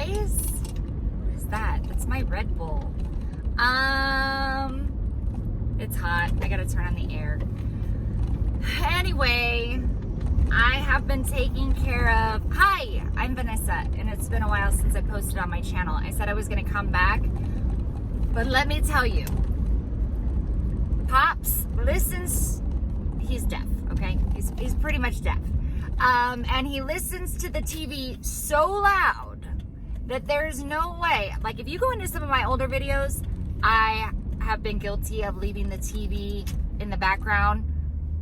guys. What is that? That's my Red Bull. It's hot. I gotta turn on the air. Anyway, I have been taking care of... Hi, I'm Vanessa, and it's been a while since I posted on my channel. I said I was gonna come back, but let me tell you, Pops listens... He's deaf, okay? He's pretty much deaf. And he listens to the TV so loud that there's no way. Like, if you go into some of my older videos, I have been guilty of leaving the TV in the background,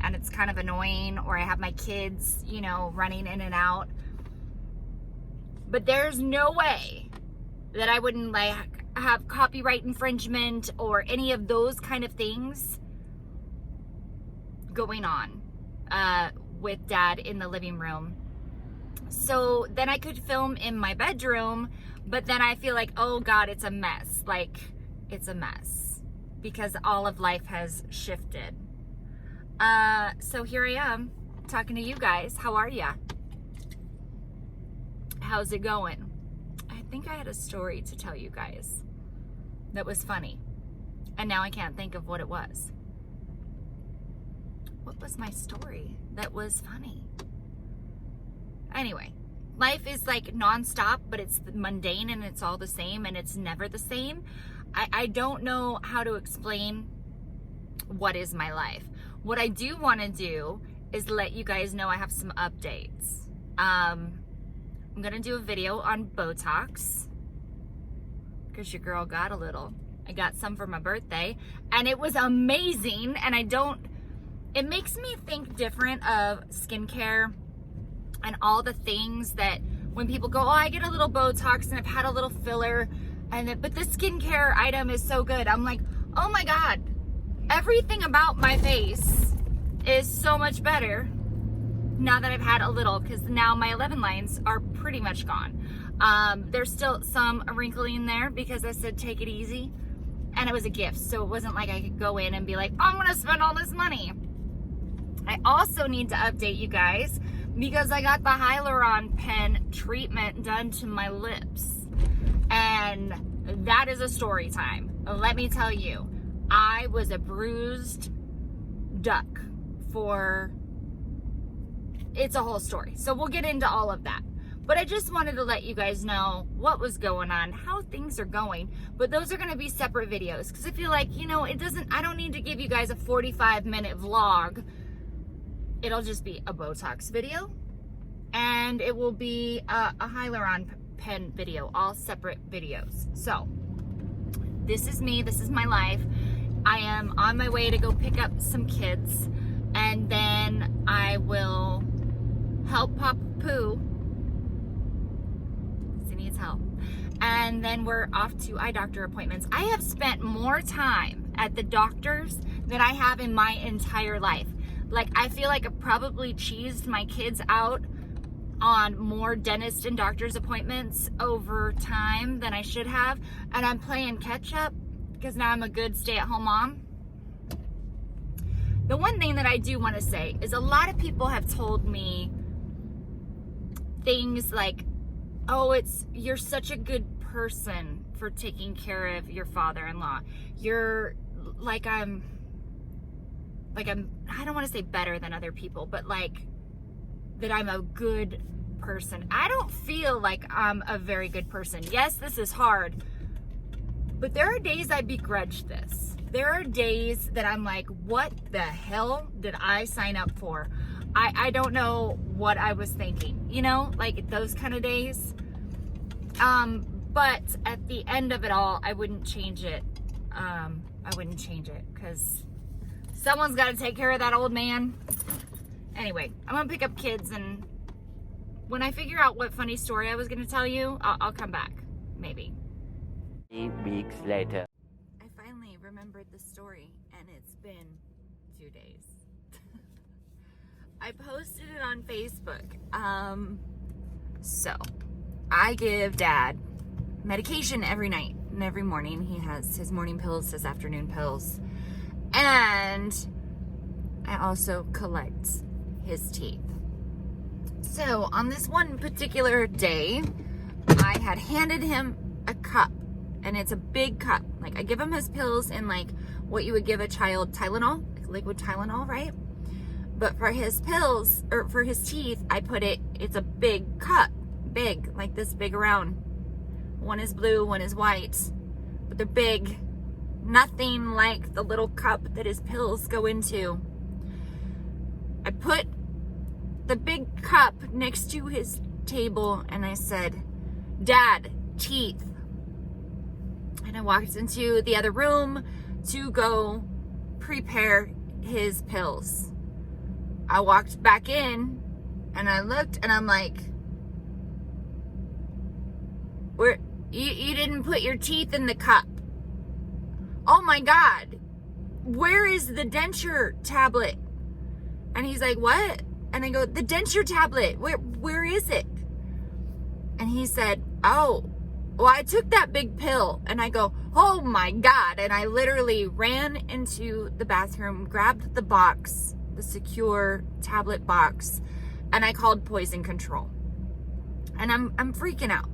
and it's kind of annoying, or I have my kids, you know, running in and out. But there's no way that I wouldn't, like, have copyright infringement or any of those kind of things going on with Dad in the living room. So then I could film in my bedroom, but then I feel like, oh God, it's a mess. Like, it's a mess because all of life has shifted. So here I am talking to you guys. How are ya? How's it going? I think I had a story to tell you guys that was funny, and now I can't think of what it was. What was my story that was funny? Anyway, life is like nonstop, but it's mundane and it's all the same and it's never the same. I don't know how to explain what is my life. What I do want to do is let you guys know I have some updates. I'm going to do a video on Botox because your girl got a little. I got some for my birthday and it was amazing, and it makes me think different of skincare and all the things that when people go, oh, I get a little Botox and I've had a little filler, but the skincare item is so good. I'm like, oh my God, everything about my face is so much better now that I've had a little, because now my 11 lines are pretty much gone. There's still some wrinkling there because I said take it easy, and it was a gift, so it wasn't like I could go in and be like, oh, I'm gonna spend all this money. I also need to update you guys because I got the hyaluron pen treatment done to my lips, and that is a story time. Let me tell you, I was a bruised duck it's a whole story, so we'll get into all of that. But I just wanted to let you guys know what was going on, how things are going. But those are going to be separate videos because I feel like, you know, I don't need to give you guys a 45-minute vlog. It'll just be a Botox video, and it will be a hyaluron pen video, all separate videos. So this is me, this is my life. I am on my way to go pick up some kids, and then I will help Pop poo. He needs help. And then we're off to eye doctor appointments. I have spent more time at the doctors than I have in my entire life. Like, I feel like I probably cheesed my kids out on more dentist and doctor's appointments over time than I should have. And I'm playing catch up because now I'm a good stay-at-home mom. The one thing that I do want to say is a lot of people have told me things like, oh, you're such a good person for taking care of your father-in-law. You're like, I don't want to say better than other people, but like that I'm a good person. I don't feel like I'm a very good person. Yes, this is hard, but there are days I begrudge this. There are days that I'm like, what the hell did I sign up for? I don't know what I was thinking, you know, like those kind of days. But at the end of it all, I wouldn't change it. I wouldn't change it because someone's got to take care of that old man. Anyway, I'm going to pick up kids, and when I figure out what funny story I was going to tell you, I'll come back. Maybe. 3 weeks later. I finally remembered the story, and it's been 2 days. I posted it on Facebook. So, I give Dad medication every night and every morning. He has his morning pills, his afternoon pills. And I also collect his teeth. So on this one particular day, I had handed him a cup, and it's a big cup. Like, I give him his pills in like what you would give a child, Tylenol, like liquid Tylenol, right? But for his pills, or for his teeth, I put it's a big cup, big, like this big around. One is blue, one is white, but they're big. Nothing like the little cup that his pills go into. I put the big cup next to his table and I said, Dad, teeth. And I walked into the other room to go prepare his pills. I walked back in and I looked and I'm like, you didn't put your teeth in the cup. Oh my God, where is the denture tablet? And he's like, what? And I go, the denture tablet, where is it? And he said, oh, well, I took that big pill. And I go, oh my God. And I literally ran into the bathroom, grabbed the box, the secure tablet box, and I called poison control. And I'm freaking out.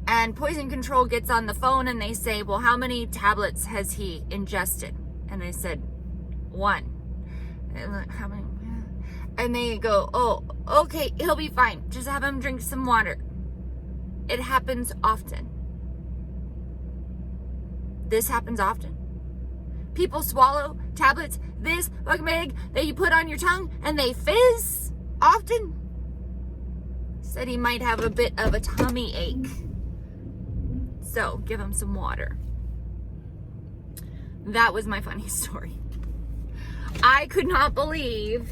And poison control gets on the phone and they say, well, how many tablets has he ingested? And I said, 1. And how many? And they go, oh, okay, he'll be fine. Just have him drink some water. It happens often. This happens often. People swallow tablets this fucking big that you put on your tongue and they fizz often. Said he might have a bit of a tummy ache. So give him some water. That was my funny story. I could not believe,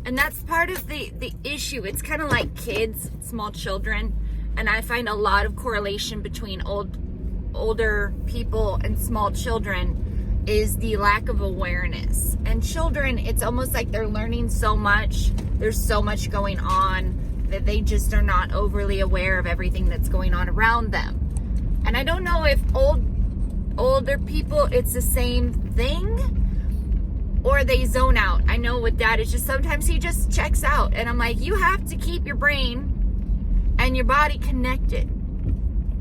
and that's part of the issue. It's kind of like kids, small children, and I find a lot of correlation between older people and small children is the lack of awareness. And children, it's almost like they're learning so much. There's so much going on that they just are not overly aware of everything that's going on around them. And I don't know if older people, it's the same thing or they zone out. I know with Dad, it's just sometimes he just checks out. And I'm like, you have to keep your brain and your body connected.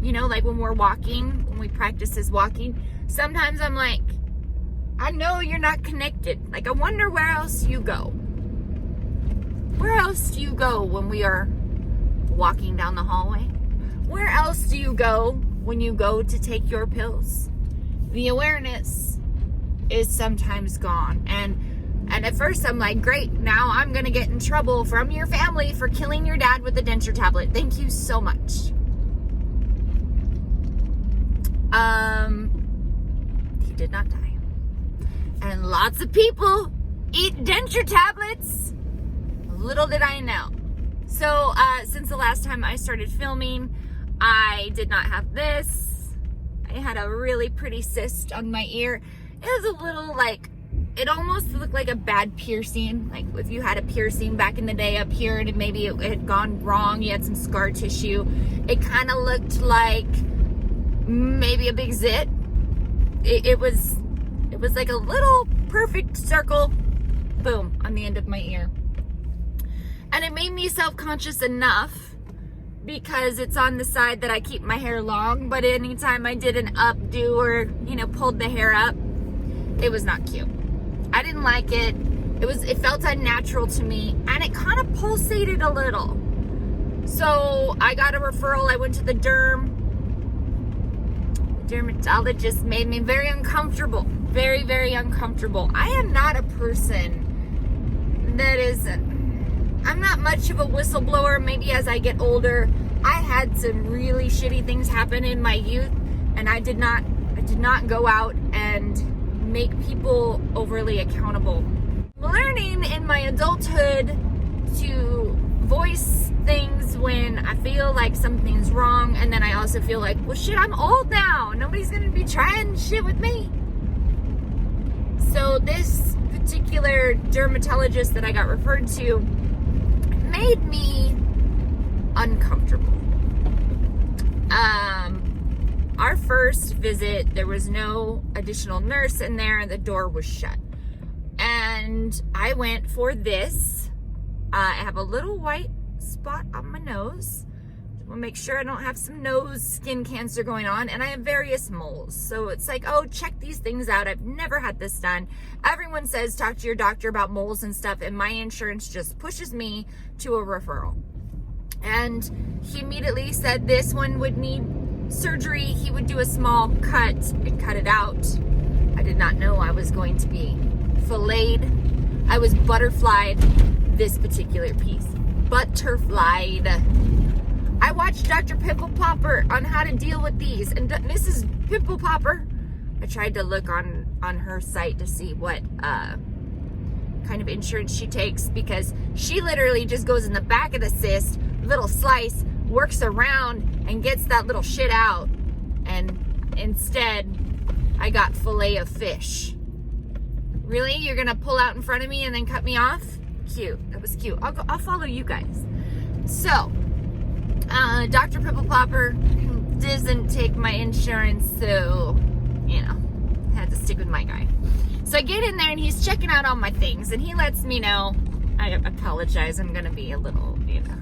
You know, like when we're walking, when we practice his walking, sometimes I'm like, I know you're not connected. Like, I wonder where else you go. Where else do you go when we are walking down the hallway? Where else do you go when you go to take your pills? The awareness is sometimes gone. And at first I'm like, great, now I'm going to get in trouble from your family for killing your dad with a denture tablet. Thank you so much. He did not die. And lots of people eat denture tablets. Little did I know. So, since the last time I started filming, I did not have this. I had a really pretty cyst on my ear. It was a little like, it almost looked like a bad piercing. Like if you had a piercing back in the day up here and maybe it had gone wrong, you had some scar tissue. It kind of looked like maybe a big zit. It was like a little perfect circle, boom, on the end of my ear. And it made me self-conscious enough because it's on the side that I keep my hair long, but anytime I did an updo or, pulled the hair up, it was not cute. I didn't like it. It felt unnatural to me, and it kind of pulsated a little. So I got a referral. I went to the dermatologist made me very uncomfortable. Very, very uncomfortable. I am not a person that I'm not much of a whistleblower. Maybe as I get older, I had some really shitty things happen in my youth, and I did not go out and make people overly accountable. I'm learning in my adulthood to voice things when I feel like something's wrong, and then I also feel like, well, shit, I'm old now. Nobody's gonna be trying shit with me. So this particular dermatologist that I got referred to made me uncomfortable. Our first visit, there was no additional nurse in there and the door was shut. And I went for this. I have a little white spot on my nose. We'll make sure I don't have some nose skin cancer going on, and I have various moles. So it's like, oh, check these things out. I've never had this done. Everyone says talk to your doctor about moles and stuff, and my insurance just pushes me to a referral. And he immediately said this one would need surgery. He would do a small cut and cut it out. I did not know I was going to be filleted. I was butterflied this particular piece. Butterflied. I watched Dr. Pimple Popper on how to deal with these, and Mrs. Pimple Popper, I tried to look on her site to see what kind of insurance she takes, because she literally just goes in the back of the cyst, little slice, works around and gets that little shit out, and instead I got fillet of fish. Really? You're gonna pull out in front of me and then cut me off? Cute. That was cute. I'll follow you guys. So Dr. Pimple Popper doesn't take my insurance, so, you know, I had to stick with my guy. So I get in there and he's checking out all my things, and he lets me know, I apologize, I'm gonna be a little, you know,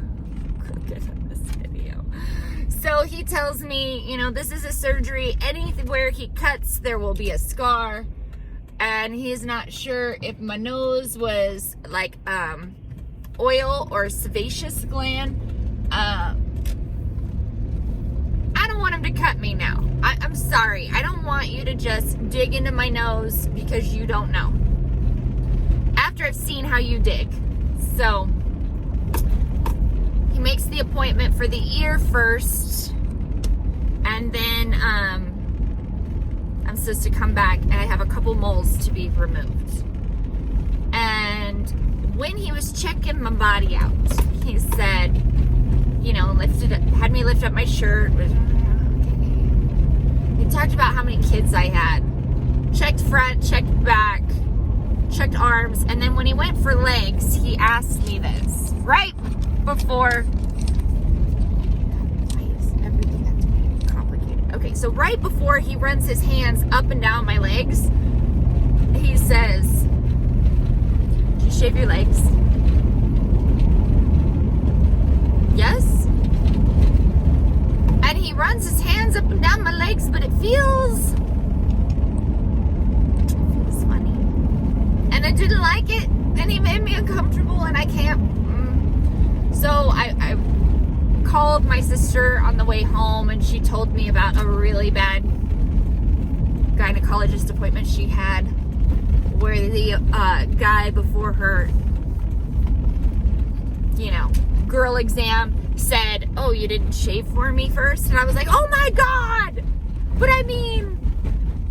crooked in this video. So he tells me, you know, this is a surgery, anywhere he cuts, there will be a scar, and he's not sure if my nose was like oil or sebaceous gland. I don't want him to cut me now. I'm sorry. I don't want you to just dig into my nose because you don't know. After I've seen how you dig. So, he makes the appointment for the ear first. And then, I'm supposed to come back and I have a couple moles to be removed. And when he was checking my body out, he said, you know, had me lift up my shirt. He talked about how many kids I had. Checked front, checked back, checked arms, and then when he went for legs, he asked me this right before. Why does everything have to be complicated? Okay, so right before he runs his hands up and down my legs, he says, "Did you shave your legs?" Yes. And he runs his hands up and down my legs, but it feels funny. And I didn't like it, and he made me uncomfortable, and I can't. So I called my sister on the way home, and she told me about a really bad gynecologist appointment she had, where the guy before her, you know, girl exam said, "Oh, you didn't shave for me first?" And I was like, "Oh my God!" But I mean,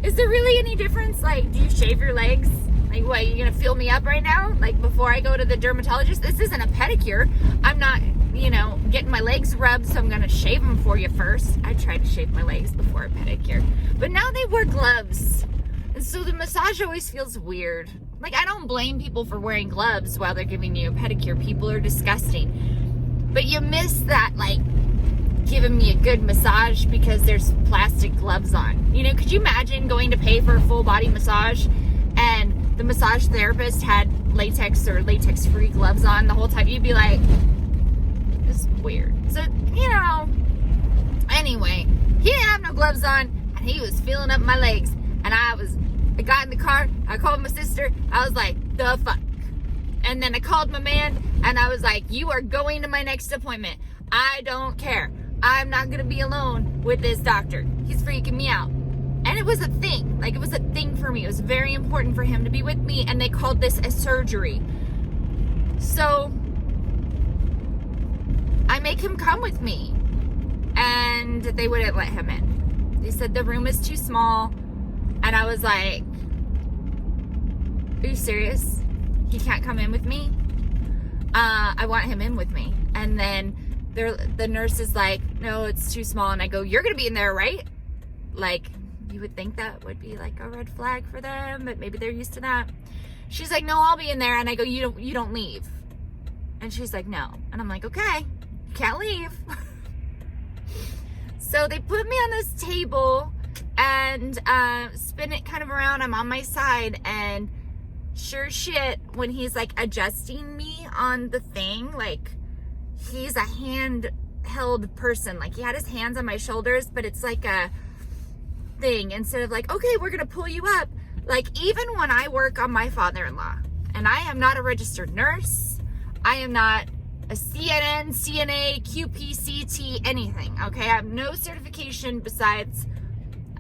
is there really any difference? Like, do you shave your legs? Like, what, you gonna fill me up right now? Like, before I go to the dermatologist? This isn't a pedicure. I'm not, you know, getting my legs rubbed, so I'm gonna shave them for you first. I tried to shave my legs before a pedicure. But now they wear gloves. And so the massage always feels weird. Like, I don't blame people for wearing gloves while they're giving you a pedicure. People are disgusting. But you miss that, like, giving me a good massage because there's plastic gloves on. You know, could you imagine going to pay for a full body massage and the massage therapist had latex or latex-free gloves on the whole time? You'd be like, this is weird. So, you know, anyway, he didn't have no gloves on, and he was feeling up my legs. And I got in the car, I called my sister, I was like, the fuck? And then I called my man, and I was like, you are going to my next appointment. I don't care. I'm not going to be alone with this doctor. He's freaking me out. And it was a thing. Like, it was a thing for me. It was very important for him to be with me, and they called this a surgery. So, I make him come with me. And they wouldn't let him in. They said the room is too small. And I was like, are you serious? He can't come in with me? I want him in with me. And then the nurse is like, no, it's too small. And I go, you're going to be in there, right? Like, you would think that would be like a red flag for them, but maybe they're used to that. She's like, no, I'll be in there. And I go, you don't leave. And she's like, no. And I'm like, okay, you can't leave. So they put me on this table and spin it kind of around. I'm on my side, and sure shit, when he's like adjusting me on the thing, like he's a held person. Like he had his hands on my shoulders, but it's like a thing. Instead of like, okay, we're gonna pull you up. Like even when I work on my father-in-law, and I am not a registered nurse, I am not a CNN, CNA, QPCT, anything, okay? I have no certification besides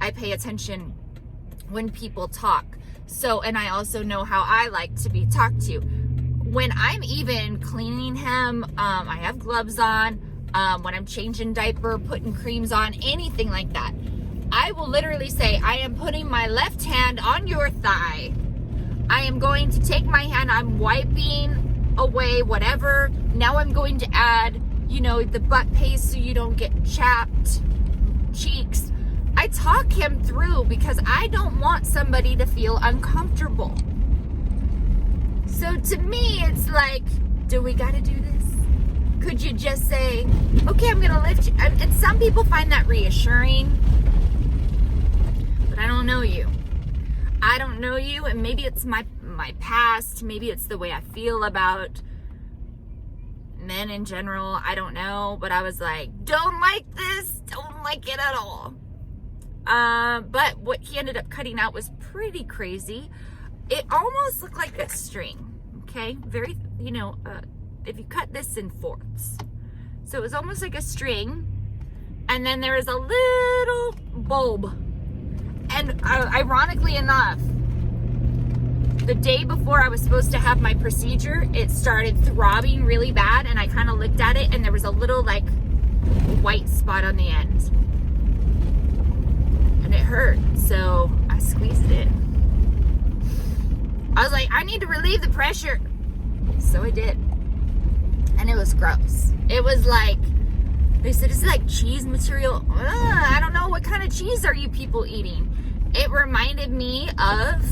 I pay attention when people talk. So, and I also know how I like to be talked to. When I'm even cleaning him, I have gloves on. When I'm changing diaper, putting creams on, anything like that, I will literally say, I am putting my left hand on your thigh. I am going to take my hand, I'm wiping away whatever. Now I'm going to add, the butt paste so you don't get chapped cheeks. I talk him through because I don't want somebody to feel uncomfortable. So to me, it's like, do we got to do this? Could you just say, okay, I'm going to lift you? And some people find that reassuring, but I don't know you. I don't know you, and maybe it's my past, maybe it's the way I feel about men in general, I don't know, but I was like, don't like this, don't like it at all. But what he ended up cutting out was pretty crazy. It almost looked like a string, okay? Very, if you cut this in fourths. So it was almost like a string, and then there was a little bulb. And ironically enough, the day before I was supposed to have my procedure, it started throbbing really bad, and I kind of looked at it, and there was a little like white spot on the end, and it hurt, so I squeezed it. I was like, I need to relieve the pressure, so I did, and it was gross. It was like, they said, is it like cheese material? I don't know, what kind of cheese are you people eating? It reminded me of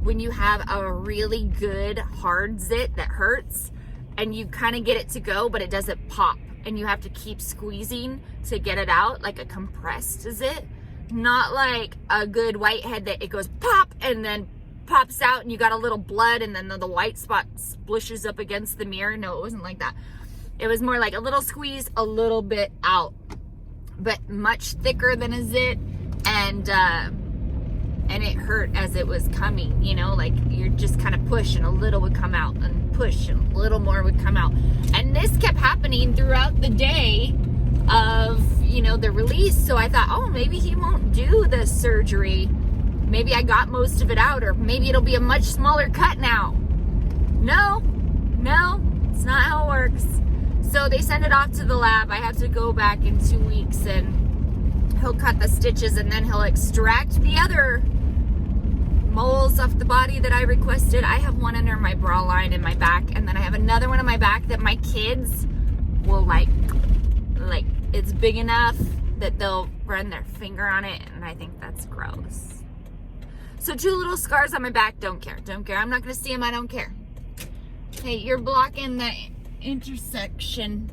when you have a really good hard zit that hurts and you kind of get it to go, but it doesn't pop, and you have to keep squeezing to get it out, like a compressed zit. Not like a good whitehead that it goes pop and then pops out and you got a little blood and then the white spot splishes up against the mirror. No, it wasn't like that. It was more like a little squeeze, a little bit out, but much thicker than a zit, and it hurt as it was coming, like you're just kind of push and a little would come out and push and a little more would come out. And this kept happening throughout the day of, the release. So I thought, oh, maybe he won't do the surgery. Maybe I got most of it out, or maybe it'll be a much smaller cut now. No, it's not how it works. So they send it off to the lab. I have to go back in 2 weeks, and he'll cut the stitches, and then he'll extract the other moles off the body that I requested. I have one under my bra line in my back, and then I have another one on my back that my kids will like it's big enough that they'll run their finger on it, and I think that's gross. So 2 little scars on my back, don't care. I'm not gonna see them, I don't care. Hey, you're blocking the intersection.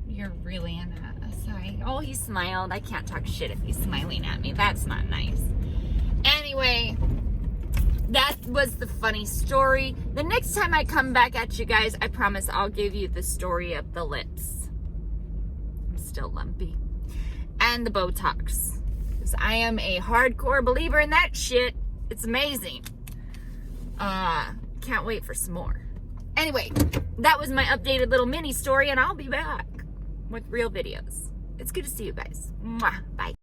You're really in a side. Oh, he smiled. I can't talk shit if he's smiling at me. That's not nice. Anyway, that was the funny story. The next time I come back at you guys, I promise I'll give you the story of the lips. I'm still lumpy. And the Botox. Because I am a hardcore believer in that shit. It's amazing. Can't wait for some more. Anyway, that was my updated little mini story, and I'll be back with real videos. It's good to see you guys. Mwah. Bye.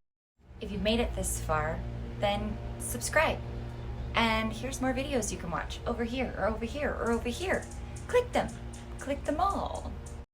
If you've made it this far, then subscribe. And here's more videos you can watch over here, or over here, or over here. Click them all.